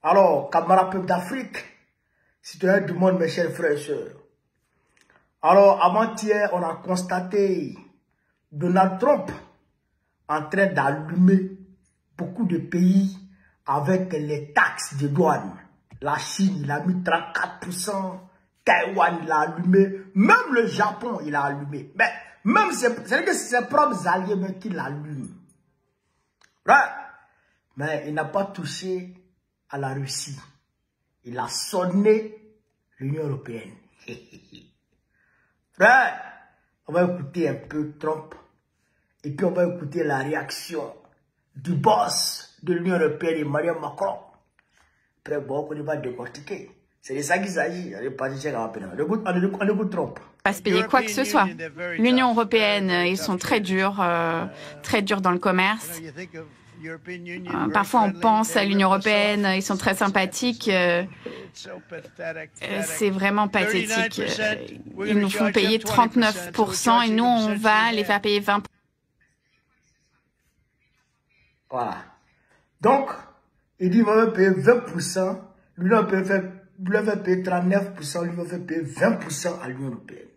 Alors, camarades peuple d'Afrique, citoyens du monde, mes chers frères et sœurs. Alors, avant-hier, on a constaté Donald Trump en train d'allumer beaucoup de pays avec les taxes de douane. La Chine, il a mis 34%. Taïwan, il a allumé. Même le Japon, il a allumé. Mais même c'est que ses propres alliés même qui l'allument. Ouais. Mais il n'a pas touché à la Russie. Il a sonné l'Union européenne. Frère, on va écouter un peu Trump. Et puis on va écouter la réaction du boss de l'Union européenne, Emmanuel Macron. Après, bon, on va décortiquer. C'est de ça qu'il s'agit. On écoute Trump. Pas se payer quoi que ce soit. L'Union européenne, ils sont très durs dans le commerce. Parfois, on pense à l'Union européenne, ils sont très sympathiques. C'est vraiment pathétique. Ils nous font payer 39% et nous, on va les faire payer 20%. Voilà. Donc, il dit qu'il va payer 20%, l'Union européenne va payer 39%, lui va payer 20% à l'Union européenne.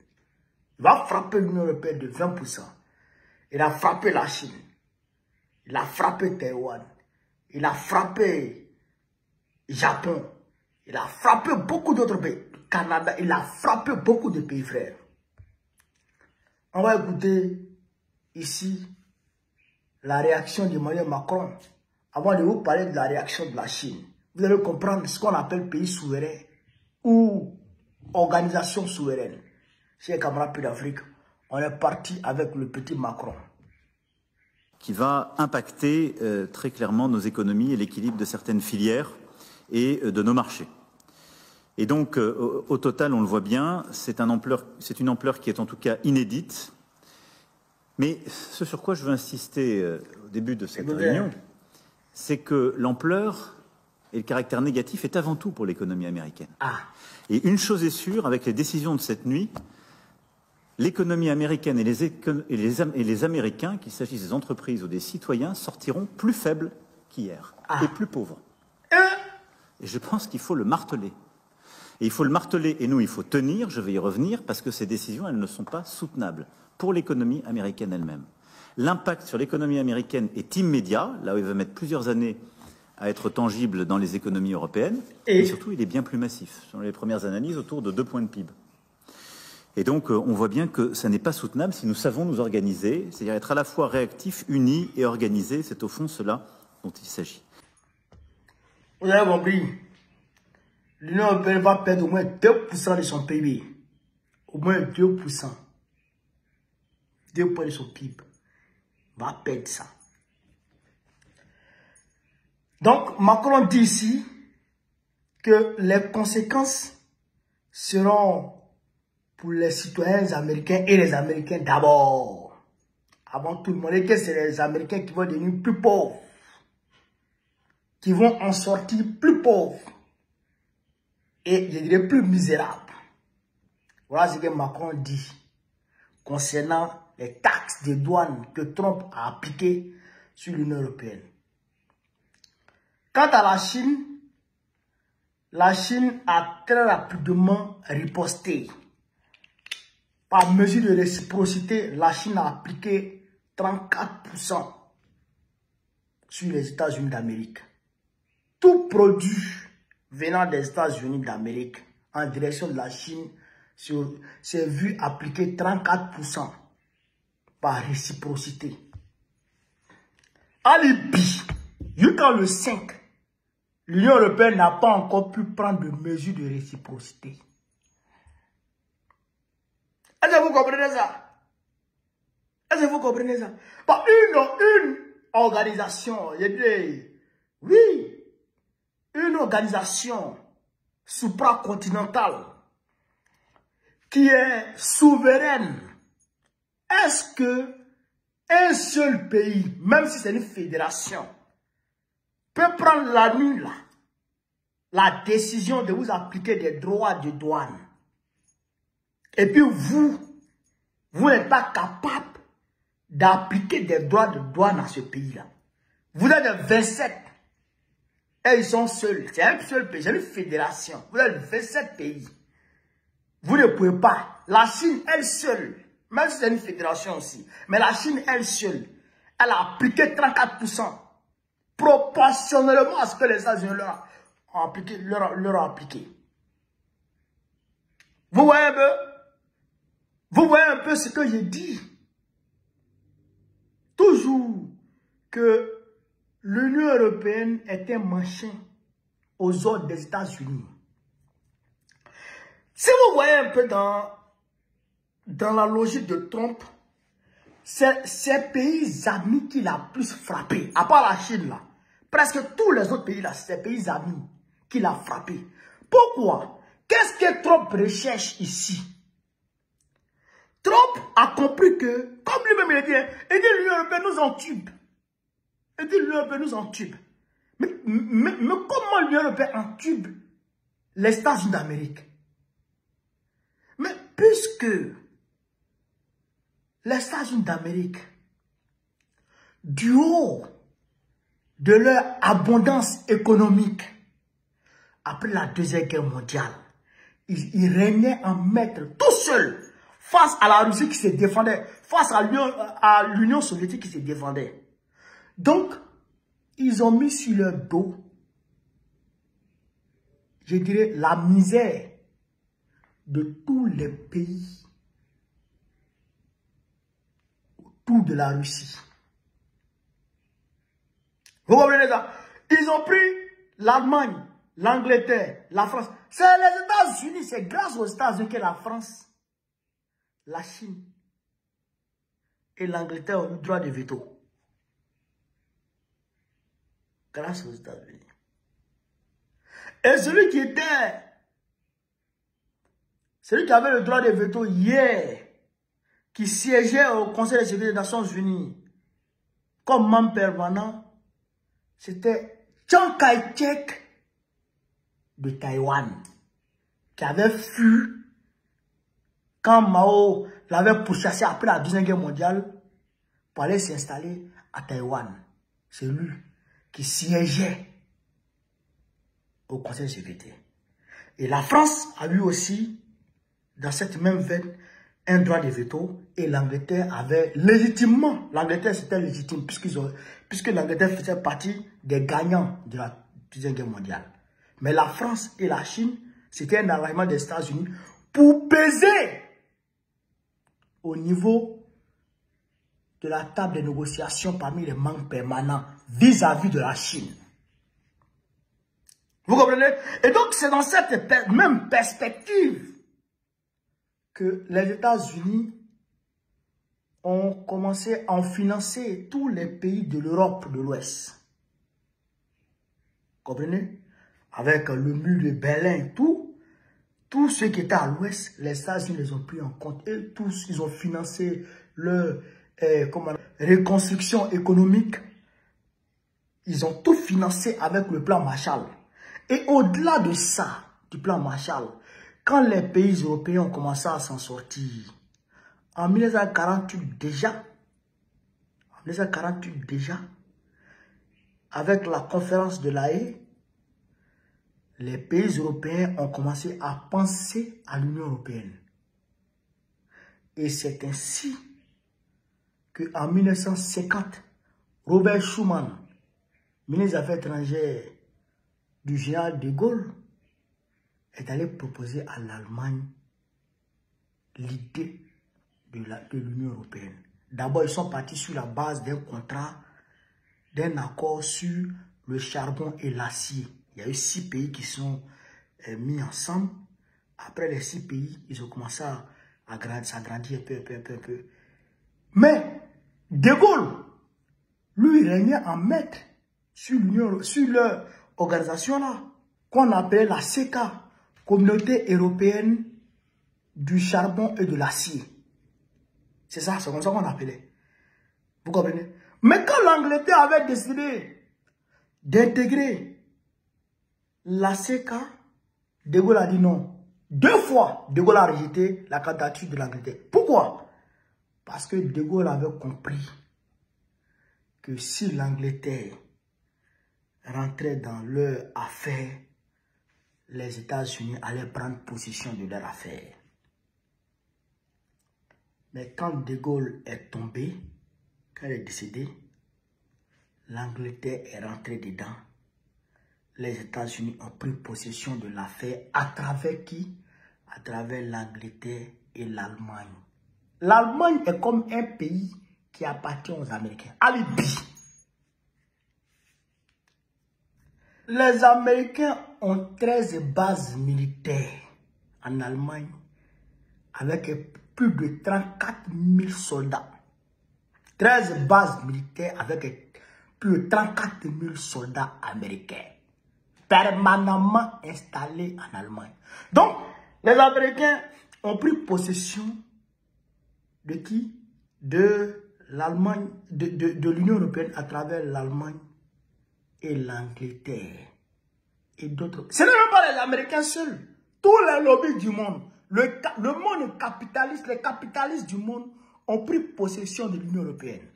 Il va frapper l'Union européenne de 20%. Il a frappé la Chine. Il a frappé Taïwan. Il a frappé Japon. Il a frappé beaucoup d'autres pays. Canada, il a frappé beaucoup de pays frères. On va écouter ici la réaction d'Emmanuel Macron. Avant de vous parler de la réaction de la Chine, vous allez comprendre ce qu'on appelle pays souverain ou organisation souveraine. Chers camarades pays d'Afrique, on est parti avec le petit Macron. Qui va impacter très clairement nos économies et l'équilibre de certaines filières et de nos marchés. Et donc, au total, on le voit bien, c'est une ampleur qui est en tout cas inédite. Mais ce sur quoi je veux insister au début de cette réunion, c'est que l'ampleur et le caractère négatif est avant tout pour l'économie américaine. Et une chose est sûre, avec les décisions de cette nuit, l'économie américaine et les Américains, qu'il s'agisse des entreprises ou des citoyens, sortiront plus faibles qu'hier et plus pauvres. Et je pense qu'il faut le marteler. Et il faut le marteler, et nous, il faut tenir, je vais y revenir, parce que ces décisions, elles ne sont pas soutenables pour l'économie américaine elle-même. L'impact sur l'économie américaine est immédiat, là où il va mettre plusieurs années à être tangible dans les économies européennes, et surtout, il est bien plus massif. Selon les premières analyses, autour de 2 points de PIB. Et donc, on voit bien que ça n'est pas soutenable si nous savons nous organiser, c'est-à-dire être à la fois réactifs, unis et organisés. C'est au fond cela dont il s'agit. Vous avez compris, l'Union européenne va perdre au moins 2% de son PIB. Au moins 2%. 2 points de son PIB. Va perdre ça. Donc, Macron dit ici que les conséquences seront pour les citoyens américains et les Américains d'abord. Avant tout le monde, et que c'est les Américains qui vont devenir plus pauvres. Qui vont en sortir plus pauvres. Et je dirais plus misérables. Voilà ce que Macron dit concernant les taxes de douane que Trump a appliquées sur l'Union européenne. Quant à la Chine a très rapidement riposté. Par mesure de réciprocité, la Chine a appliqué 34% sur les États-Unis d'Amérique. Tout produit venant des États-Unis d'Amérique en direction de la Chine s'est vu appliquer 34% par réciprocité. À Libye, jusqu'en le 5, l'Union européenne n'a pas encore pu prendre de mesures de réciprocité. Est-ce que vous comprenez ça? Est-ce que vous comprenez ça? Bon, une organisation, je dis, oui, une organisation supracontinentale qui est souveraine. Est-ce que un seul pays, même si c'est une fédération, peut prendre la nuit là, la décision de vous appliquer des droits de douane? Et puis vous n'êtes pas capable d'appliquer des droits de douane à ce pays-là. Vous êtes 27. Et ils sont seuls. C'est un seul pays. C'est une fédération. Vous avez 27 pays. Vous ne pouvez pas. La Chine, elle seule, même si c'est une fédération aussi, mais la Chine, elle seule, elle a appliqué 34%. Proportionnellement à ce que les États-Unis leur ont appliqué. Vous voyez un peu? Vous voyez un peu ce que j'ai dit? Toujours que l'Union européenne est un machin aux ordres des États-Unis. Si vous voyez un peu dans la logique de Trump, c'est ces pays amis qui l'a plus frappé, à part la Chine là. Presque tous les autres pays là, c'est ces pays amis qui l'a frappé. Pourquoi? Qu'est-ce que Trump recherche ici? Trump a compris que, comme lui-même il a dit, l'Union européenne nous entube. Il dit l'Union européenne nous entube. Mais comment l'Union européenne entube les États-Unis d'Amérique? Mais puisque les États-Unis d'Amérique, du haut de leur abondance économique, après la Deuxième Guerre mondiale, ils régnaient en maître tout seuls face à la Russie qui se défendait, face à l'Union soviétique qui se défendait. Donc, ils ont mis sur leur dos, je dirais, la misère de tous les pays autour de la Russie. Vous comprenez ça? Ils ont pris l'Allemagne, l'Angleterre, la France. C'est les États-Unis, c'est grâce aux États-Unis que la France, la Chine et l'Angleterre ont eu droit de veto. Grâce aux États-Unis. Et celui qui avait le droit de veto hier, qui siégeait au Conseil de sécurité des Nations Unies comme membre permanent, c'était Chiang Kai-shek de Taïwan, qui avait fui quand Mao l'avait pourchassé après la Deuxième Guerre mondiale pour aller s'installer à Taïwan. C'est lui qui siégeait au Conseil de sécurité. Et la France a eu aussi, dans cette même veine, un droit de veto, et l'Angleterre avait légitimement, l'Angleterre c'était légitime, puisque l'Angleterre faisait partie des gagnants de la Deuxième Guerre mondiale. Mais la France et la Chine, c'était un arrangement des États-Unis pour peser au niveau de la table de négociation parmi les membres permanents vis-à-vis de la Chine. Vous comprenez? Et donc c'est dans cette même perspective que les États-Unis ont commencé à financer tous les pays de l'Europe de l'Ouest. Comprenez? Avec le mur de Berlin, tous ceux qui étaient à l'Ouest, les États-Unis les ont pris en compte. Et tous, ils ont financé leur reconstruction économique. Ils ont tout financé avec le plan Marshall. Et au-delà de ça, du plan Marshall, quand les pays européens ont commencé à s'en sortir, en 1948 déjà, avec la conférence de La Haye, les pays européens ont commencé à penser à l'Union européenne. Et c'est ainsi qu'en 1950, Robert Schuman, ministre des Affaires étrangères du général de Gaulle, est allé proposer à l'Allemagne l'idée de l'Union européenne. D'abord, ils sont partis sur la base d'un contrat, d'un accord sur le charbon et l'acier. Il y a eu 6 pays qui sont mis ensemble. Après les 6 pays, ils ont commencé à s'agrandir peu. Mais De Gaulle, lui, il régnait en maître sur leur organisation là, qu'on appelait la CECA, Communauté européenne du charbon et de l'acier. C'est ça, c'est comme ça qu'on appelait. Vous comprenez? Mais quand l'Angleterre avait décidé d'intégrer la CECA, De Gaulle a dit non. 2 fois, De Gaulle a rejeté la candidature de l'Angleterre. Pourquoi? Parce que De Gaulle avait compris que si l'Angleterre rentraient dans leur affaire, les États-Unis allaient prendre possession de leur affaire. Mais quand De Gaulle est tombé, quand il est décédé, l'Angleterre est rentrée dedans. Les États-Unis ont pris possession de l'affaire à travers qui? À travers l'Angleterre et l'Allemagne. L'Allemagne est comme un pays qui appartient aux Américains. Alibi. Les Américains ont 13 bases militaires en Allemagne avec plus de 34 000 soldats. 13 bases militaires avec plus de 34 000 soldats américains permanemment installés en Allemagne. Donc, les Américains ont pris possession de qui? De l'Allemagne, de l'Union européenne à travers l'Allemagne et l'Angleterre et d'autres. Ce n'est même pas les Américains seuls. Tous les lobbies du monde, le monde capitaliste, les capitalistes du monde ont pris possession de l'Union européenne.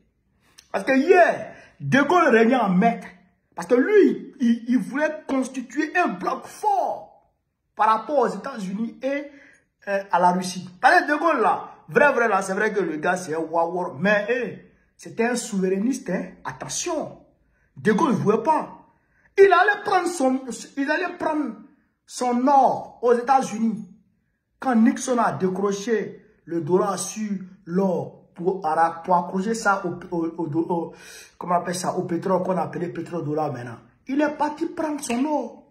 Parce que hier, De Gaulle régnait en maître. Parce que lui, il voulait constituer un bloc fort par rapport aux États-Unis et à la Russie. Parce que De Gaulle là, vrai là, c'est vrai que le gars c'est un war, mais c'était un souverainiste, hein. Attention. De Gaulle ne voulait pas. Il allait prendre son or aux États-Unis. Quand Nixon a décroché le dollar sur l'or pour accrocher ça comment on appelle ça, au pétrole qu'on appelait pétrodollar maintenant, il est parti prendre son or.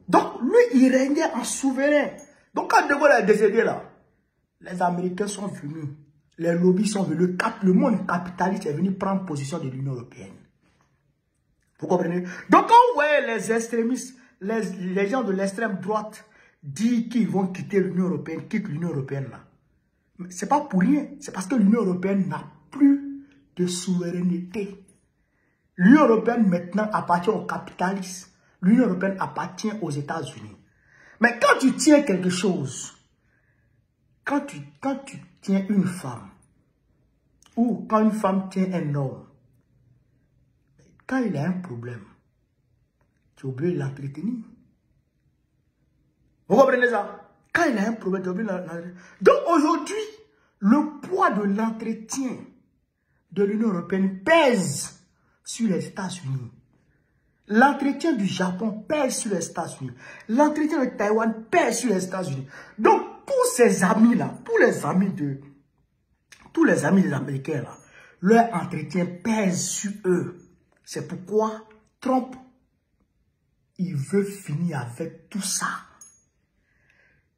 Donc lui, il régnait en souverain. Donc quand De Gaulle est décédé là, les Américains sont venus, les lobbies sont venus, le monde capitaliste est venu prendre position de l'Union européenne. Vous comprenez? Donc quand vous voyez les extrémistes, les gens de l'extrême droite dire qu'ils vont quitter l'Union européenne, quittent l'Union européenne là, c'est pas pour rien. C'est parce que l'Union européenne n'a plus de souveraineté. L'Union européenne maintenant appartient aux capitalistes. L'Union européenne appartient aux États-Unis. Mais quand tu tiens quelque chose, quand tu tiens une femme, ou quand une femme tient un homme, quand il a un problème, tu oublies de l'entretenir. Vous comprenez ça? Quand il a un problème, tu oublies de l'entretenir. Donc aujourd'hui, le poids de l'entretien de l'Union européenne pèse sur les États-Unis. L'entretien du Japon pèse sur les États-Unis. L'entretien de Taïwan pèse sur les États-Unis. Donc, tous ces amis-là, tous les amis des Américains, là, leur entretien pèse sur eux. C'est pourquoi Trump, il veut finir avec tout ça.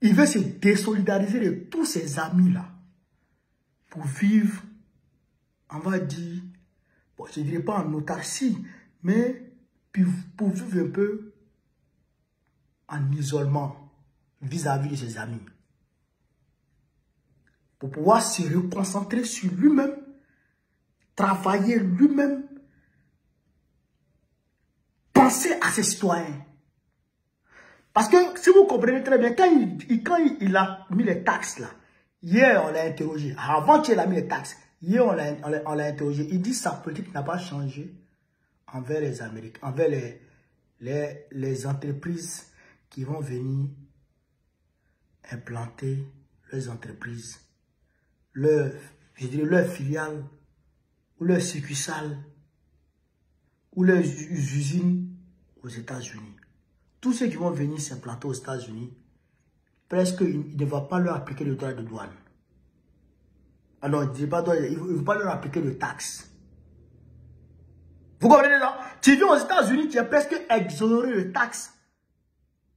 Il veut se désolidariser de tous ces amis-là pour vivre, on va dire, bon, je ne dirais pas en autarcie, mais pour vivre un peu en isolement vis-à-vis de ses amis. Pour pouvoir se reconcentrer sur lui-même, travailler lui-même, penser à ses citoyens. Parce que si vous comprenez très bien, quand il a mis les taxes là, hier on l'a interrogé, avant-hier il a mis les taxes, hier on l'a interrogé, il dit que sa politique n'a pas changé envers les Américains, envers les entreprises qui vont venir implanter leurs entreprises, leurs filiales, ou leurs succursales, ou leurs usines aux États-Unis. Tous ceux qui vont venir s'implanter aux États-Unis, presque il ne va pas leur appliquer le droit de douane. Alors, il ne va pas leur appliquer de taxes. Vous comprenez ça? Tu viens aux États-Unis, tu es presque exonéré de taxes.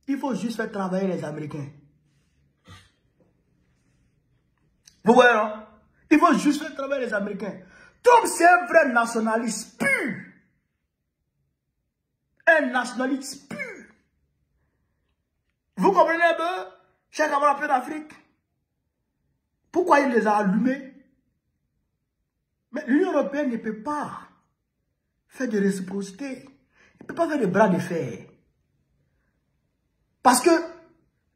Il faut juste faire travailler les Américains. Vous voyez, non? Il faut juste faire travailler les Américains. Trump, c'est un vrai nationaliste pur. Un nationaliste pur. Vous comprenez un peu, chers camarades d'Afrique? Pourquoi il les a allumés? Mais l'Union européenne ne peut pas faire de réciprocité. Il ne peut pas faire de bras de fer. Parce que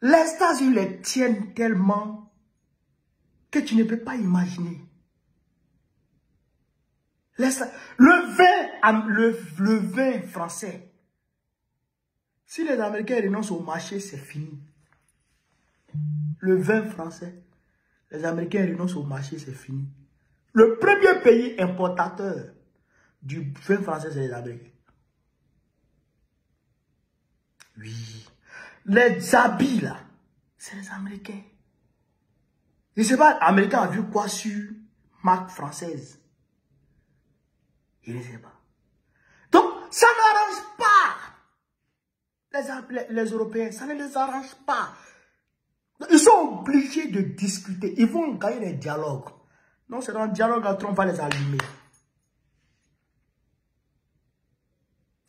les États-Unis les tiennent tellement que tu ne peux pas imaginer. Le vin français. Si les Américains renoncent au marché, c'est fini. Le vin français. Les Américains renoncent au marché, c'est fini. Le premier pays importateur du vin français, c'est les Américains. Oui. Les habits, là, c'est les Américains. Je ne sais pas, l'Américain a vu quoi sur marque française? Je ne sais pas. Donc, ça n'arrange pas les Européens. Ça ne les arrange pas. Ils sont obligés de discuter. Ils vont gagner des dialogues. Non, c'est dans le dialogue entre on va les allumer.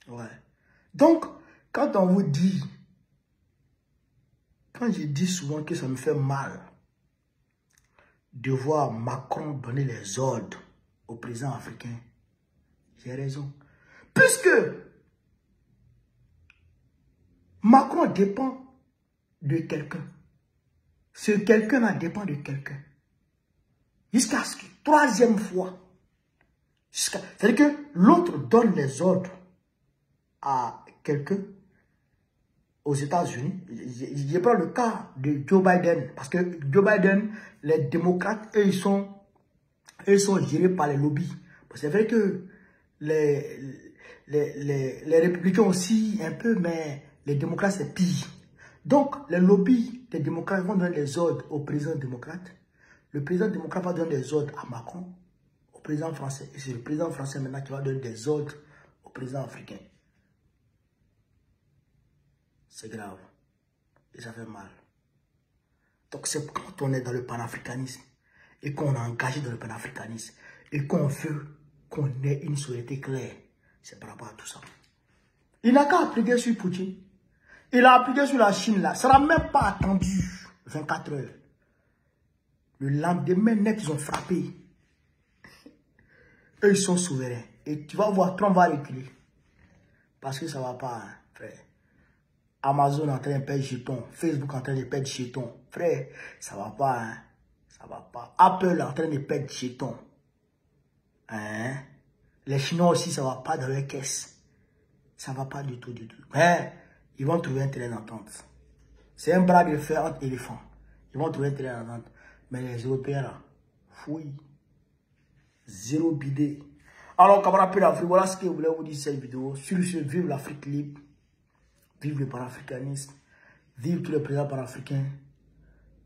Ouais. Donc, quand on vous dit, quand je dis souvent que ça me fait mal de voir Macron donner les ordres au président africain, j'ai raison. Puisque Macron dépend de quelqu'un. Ce quelqu'un-là dépend de quelqu'un. Jusqu'à ce que, troisième fois, c'est-à-dire que l'autre donne les ordres à quelqu'un aux États-Unis. Je prends le cas de Joe Biden. Parce que Joe Biden, les démocrates, eux, ils sont gérés par les lobbies. C'est vrai que les républicains aussi, un peu, mais les démocrates, c'est pire. Donc, les lobbies des démocrates vont donner les ordres au président démocrate. Le président démocrate va donner des ordres à Macron, au président français. Et c'est le président français maintenant qui va donner des ordres au président africain. C'est grave. Et ça fait mal. Donc, c'est quand on est dans le panafricanisme et qu'on est engagé dans le panafricanisme et qu'on veut qu'on ait une société claire. C'est par rapport à tout ça. Il n'a qu'à appliquer sur Poutine. Il a appliqué sur la Chine là. Ça n'a même pas attendu 24 heures. Le lendemain net, ils ont frappé. Eux, ils sont souverains. Et tu vas voir, Trump va reculer. Parce que ça ne va pas, hein, frère. Amazon en train de perdre jetons. Facebook en train de perdre jetons. Frère, ça ne va pas, hein. Ça va pas. Apple en train de perdre jetons. Hein? Les Chinois aussi, ça ne va pas dans leur caisse. Ça ne va pas du tout, du tout. Mais ils vont trouver un terrain d'entente. C'est un bras de fer entre éléphants. Ils vont trouver un terrain d'entente. Mais les Européens, là, fouille. Zéro bidé. Alors, camarades d'Afrique, voilà ce que je voulais vous dire cette vidéo. Sur ce, vive l'Afrique libre. Vive le panafricanisme. Vive tous les présidents panafricains.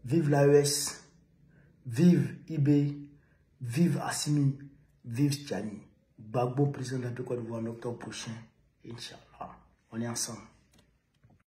Vive l'AES. Vive IB. Vive Assimi. Vive Tchani. Gbagbo, président de la Côte d'Ivoire en octobre prochain. Inch'Allah. On est ensemble.